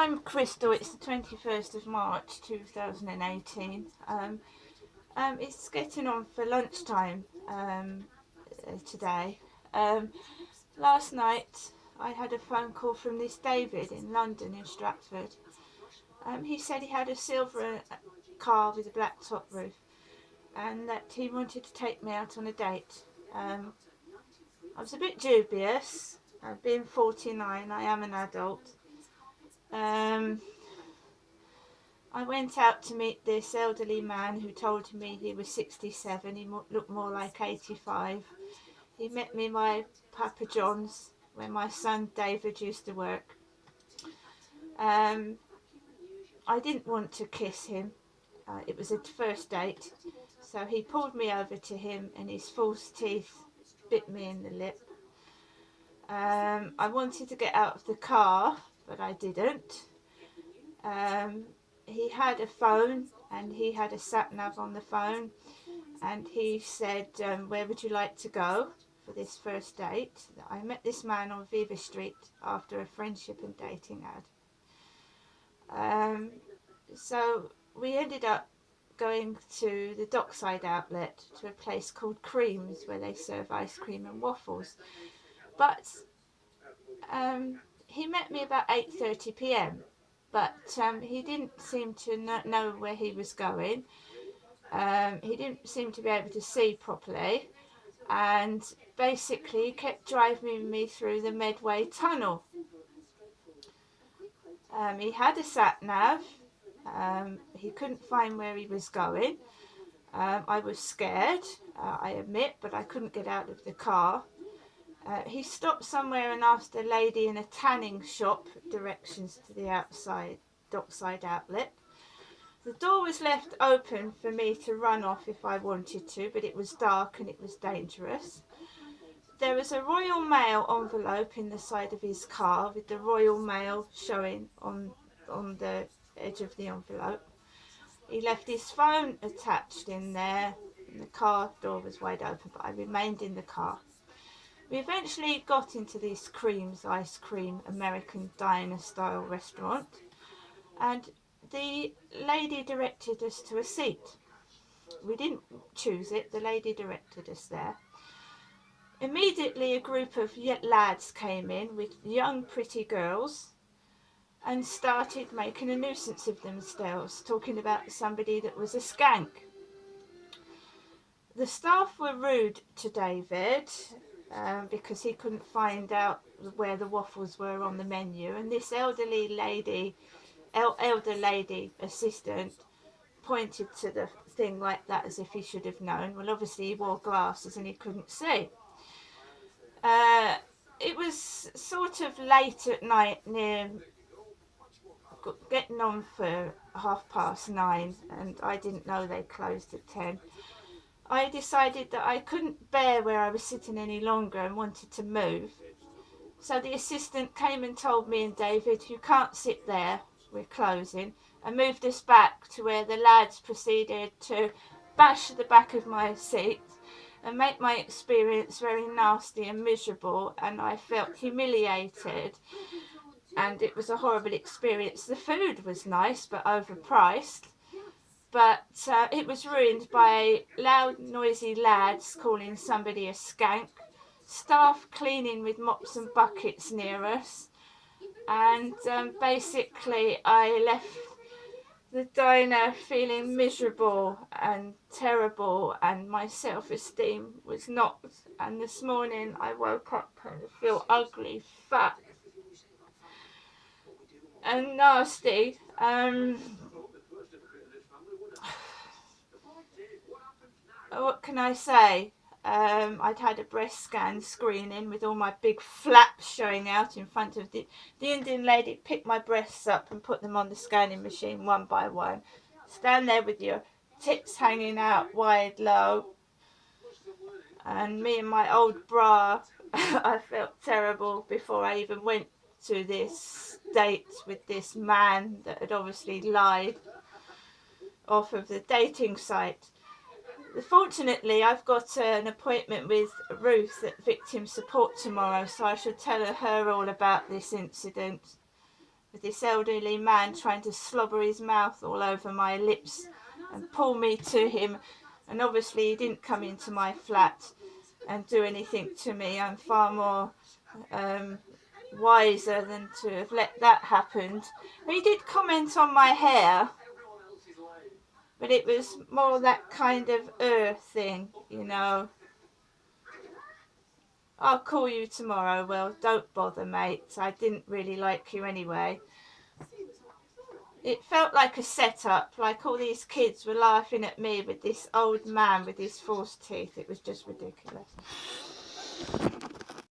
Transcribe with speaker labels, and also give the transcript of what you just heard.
Speaker 1: I'm Crystal. It's the 21st of March 2018. It's getting on for lunchtime today. Last night I had a phone call from this David in London, in Stratford. He said he had a silver car with a black top roof and that he wanted to take me out on a date. I was a bit dubious. Being 49, I am an adult. I went out to meet this elderly man who told me he was 67. He looked more like 85. He met me by Papa John's, where my son David used to work. I didn't want to kiss him. It was a first date. So he pulled me over to him and his false teeth bit me in the lip. I wanted to get out of the car, but I didn't. He had a phone and he had a sat nav on the phone, and he said, where would you like to go for this first date? I met this man on Viva Street after a friendship and dating ad. So we ended up going to the Dockside outlet, to a place called Creams, where they serve ice cream and waffles. But he met me about 8:30 p.m. But he didn't seem to know where he was going. He didn't seem to be able to see properly, and basically he kept driving me through the Medway Tunnel. He had a sat nav. He couldn't find where he was going. I was scared, I admit, but I couldn't get out of the car. He stopped somewhere and asked a lady in a tanning shop directions to the outside Dockside outlet. The door was left open for me to run off if I wanted to, but it was dark and it was dangerous. There was a Royal Mail envelope in the side of his car, with the Royal Mail showing on the edge of the envelope. He left his phone attached in there, and the car door was wide open, but I remained in the car. We eventually got into this Creams ice cream American diner style restaurant, and the lady directed us to a seat. We didn't choose it, the lady directed us there. Immediately a group of lads came in with young pretty girls and started making a nuisance of themselves, talking about somebody that was a skank. The staff were rude to David because he couldn't find out where the waffles were on the menu, and this elder lady assistant pointed to the thing like that as if he should have known. Well, obviously he wore glasses and he couldn't see. It was sort of late at night, near getting on for 9:30, and I didn't know they closed at 10. I decided that I couldn't bear where I was sitting any longer and wanted to move. So the assistant came and told me and David, "You can't sit there, we're closing," and moved us back to where the lads proceeded to bash the back of my seat and make my experience very nasty and miserable, and I felt humiliated, and it was a horrible experience. The food was nice but overpriced, but it was ruined by loud, noisy lads calling somebody a skank, staff cleaning with mops and buckets near us, and basically I left the diner feeling miserable and terrible, and my self-esteem was knocked, and this morning I woke up and feel ugly, fat and nasty. What can I say? I'd had a breast scan screening with all my big flaps showing out in front of the Indian lady. Picked my breasts up and put them on the scanning machine one by one. Stand there with your tits hanging out wide, low, and me in my old bra. I felt terrible before I even went to this date with this man that had obviously lied off of the dating site. Fortunately, I've got an appointment with Ruth at Victim Support tomorrow, so I should tell her all about this incident. with this elderly man trying to slobber his mouth all over my lips and pull me to him. And obviously he didn't come into my flat and do anything to me. I'm far more wiser than to have let that happen. He did comment on my hair, but it was more that kind of thing, you know. I'll call you tomorrow. Well, don't bother, mate. I didn't really like you anyway. It felt like a setup, like all these kids were laughing at me with this old man with his false teeth. It was just ridiculous.